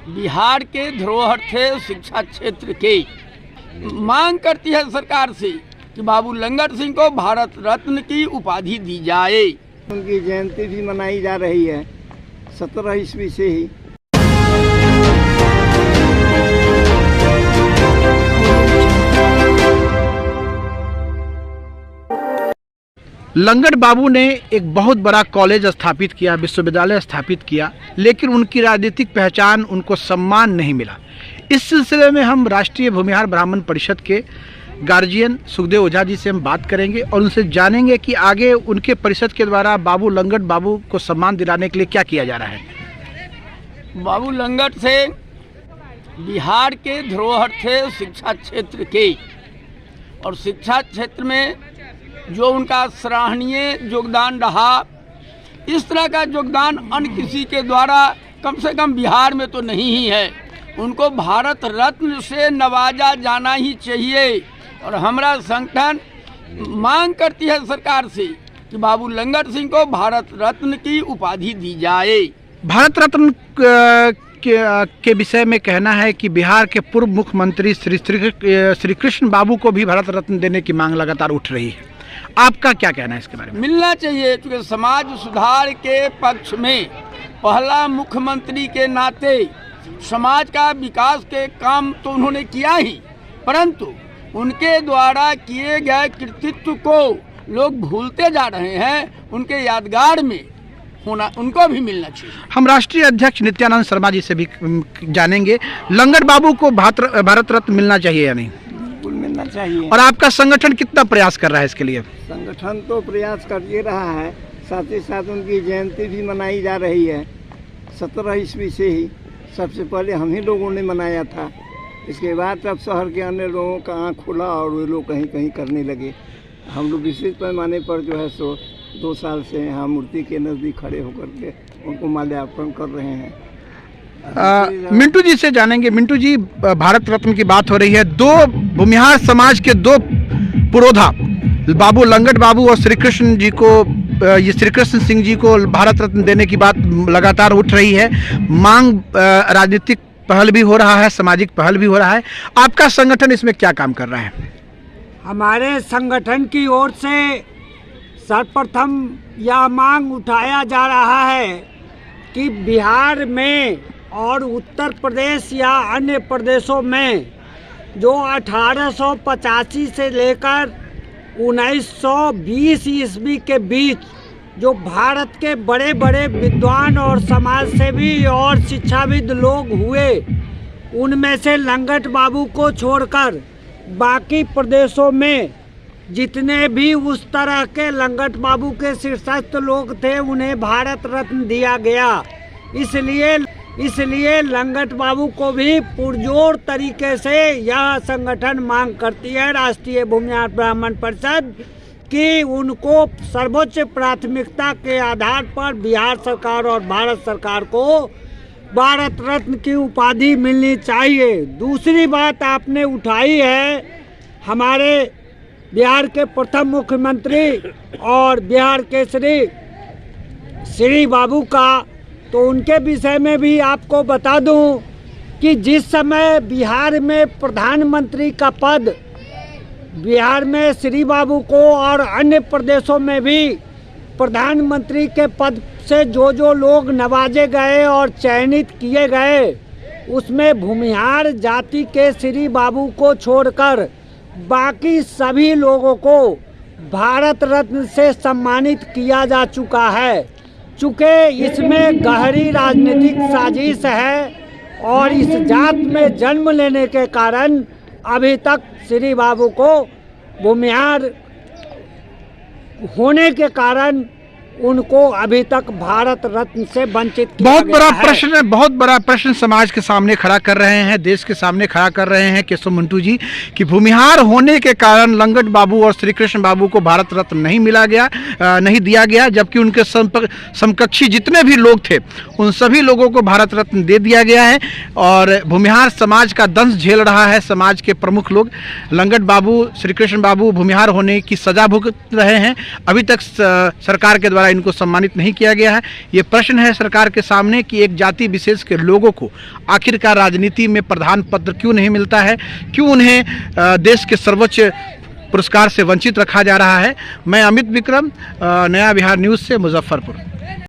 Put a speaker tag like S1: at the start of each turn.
S1: बिहार के धरोहर थे शिक्षा क्षेत्र के। मांग करती है सरकार से कि बाबू लंगट सिंह को भारत रत्न की उपाधि दी जाए।
S2: उनकी जयंती भी मनाई जा रही है 17 ईस्वी से ही।
S3: लंगट बाबू ने एक बहुत बड़ा कॉलेज स्थापित किया, विश्वविद्यालय स्थापित किया, लेकिन उनकी राजनीतिक पहचान, उनको सम्मान नहीं मिला। इस सिलसिले में हम राष्ट्रीय भूमिहार ब्राह्मण परिषद के गार्जियन सुखदेव ओझा जी से हम बात करेंगे और उनसे जानेंगे कि आगे उनके परिषद के द्वारा बाबू लंगट बाबू को सम्मान दिलाने के लिए क्या किया जा रहा है।
S1: बाबू लंगट से बिहार के धरोहर थे शिक्षा क्षेत्र के, और शिक्षा क्षेत्र में जो उनका सराहनीय योगदान रहा, इस तरह का योगदान अन्य किसी के द्वारा कम से कम बिहार में तो नहीं ही है। उनको भारत रत्न से नवाजा जाना ही चाहिए। और हमारा संगठन मांग करती है सरकार से कि बाबू लंगट सिंह को भारत रत्न की उपाधि दी जाए।
S3: भारत रत्न के विषय में कहना है कि बिहार के पूर्व मुख्यमंत्री श्री कृष्ण बाबू को भी भारत रत्न देने की मांग लगातार उठ रही है। आपका क्या कहना है इसके बारे में?
S1: मिलना चाहिए, क्योंकि समाज सुधार के पक्ष में पहला मुख्यमंत्री के नाते समाज का विकास के काम तो उन्होंने किया ही, परंतु उनके द्वारा किए गए कृतित्व को लोग भूलते जा रहे हैं। उनके यादगार में होना उनको भी मिलना चाहिए।
S3: हम राष्ट्रीय अध्यक्ष नित्यानंद शर्मा जी से भी जानेंगे, लंगट बाबू को भारत रत्न मिलना चाहिए या नहीं?
S2: बिल्कुल मिलना चाहिए।
S3: और आपका संगठन कितना प्रयास कर रहा है इसके लिए?
S2: संगठन तो प्रयास कर ही रहा है, साथ ही साथ उनकी जयंती भी मनाई जा रही है 17 ईस्वी से ही। सबसे पहले हम ही लोगों ने मनाया था, इसके बाद अब शहर के अन्य लोगों का आँख खुला और वे लोग कहीं कहीं करने लगे। हम लोग विशेष पैमाने पर जो है सो 2 साल से यहाँ मूर्ति के नज़दीक खड़े होकर के उनको माल्यार्पण कर रहे हैं।
S3: मिंटू जी से जानेंगे। मिंटू जी, भारत रत्न की बात हो रही है, 2 भूमिहार समाज के 2 पुरोधा बाबू लंगट बाबू और श्री कृष्ण जी को, ये श्री कृष्ण सिंह जी को भारत रत्न देने की बात लगातार उठ रही है। मांग, राजनीतिक पहल भी हो रहा है, सामाजिक पहल भी हो रहा है। आपका संगठन इसमें क्या काम कर रहा है?
S4: हमारे संगठन की ओर से सर्वप्रथम यह मांग उठाया जा रहा है कि बिहार में और उत्तर प्रदेश या अन्य प्रदेशों में जो 1885 से लेकर 1920 ईस्वी के बीच जो भारत के बड़े बड़े विद्वान और समाजसेवी और शिक्षाविद लोग हुए, उनमें से लंगट बाबू को छोड़कर बाकी प्रदेशों में जितने भी उस तरह के लंगट बाबू के शीर्षस्थ लोग थे उन्हें भारत रत्न दिया गया। इसलिए लंगट बाबू को भी पुरजोर तरीके से यह संगठन मांग करती है, राष्ट्रीय भूमिहार ब्राह्मण परिषद, कि उनको सर्वोच्च प्राथमिकता के आधार पर बिहार सरकार और भारत सरकार को भारत रत्न की उपाधि मिलनी चाहिए। दूसरी बात आपने उठाई है हमारे बिहार के प्रथम मुख्यमंत्री और बिहार के श्री बाबू का, तो उनके विषय में भी आपको बता दूं कि जिस समय बिहार में प्रधानमंत्री का पद बिहार में श्री बाबू को और अन्य प्रदेशों में भी प्रधानमंत्री के पद से जो लोग नवाजे गए और चयनित किए गए, उसमें भूमिहार जाति के श्री बाबू को छोड़कर बाकी सभी लोगों को भारत रत्न से सम्मानित किया जा चुका है। चूँकि इसमें गहरी राजनीतिक साजिश है और इस जात में जन्म लेने के कारण अभी तक श्री बाबू को भूमिहार होने के कारण उनको अभी तक भारत रत्न से वंचित किया
S3: बहुत बड़ा
S4: गया है।
S3: प्रश्न, बहुत बड़ा प्रश्न समाज के सामने खड़ा कर रहे हैं, देश के सामने खड़ा कर रहे हैं केशव मंटू जी, कि भूमिहार होने के कारण लंगट बाबू और श्री कृष्ण बाबू को भारत रत्न नहीं दिया गया, जबकि उनके समकक्षी जितने भी लोग थे उन सभी लोगों को भारत रत्न दे दिया गया है। और भूमिहार समाज का दंश झेल रहा है समाज के प्रमुख लोग। लंगट बाबू, श्री कृष्ण बाबू भूमिहार होने की सजा भुगत रहे हैं। अभी तक सरकार के द्वारा द्वारा इनको सम्मानित नहीं किया गया है। ये प्रश्न है सरकार के सामने कि एक जाति विशेष के लोगों को आखिरकार राजनीति में प्रधान पद क्यों नहीं मिलता है, क्यों उन्हें देश के सर्वोच्च पुरस्कार से वंचित रखा जा रहा है। मैं अमित विक्रम, नया बिहार न्यूज़ से मुजफ्फरपुर।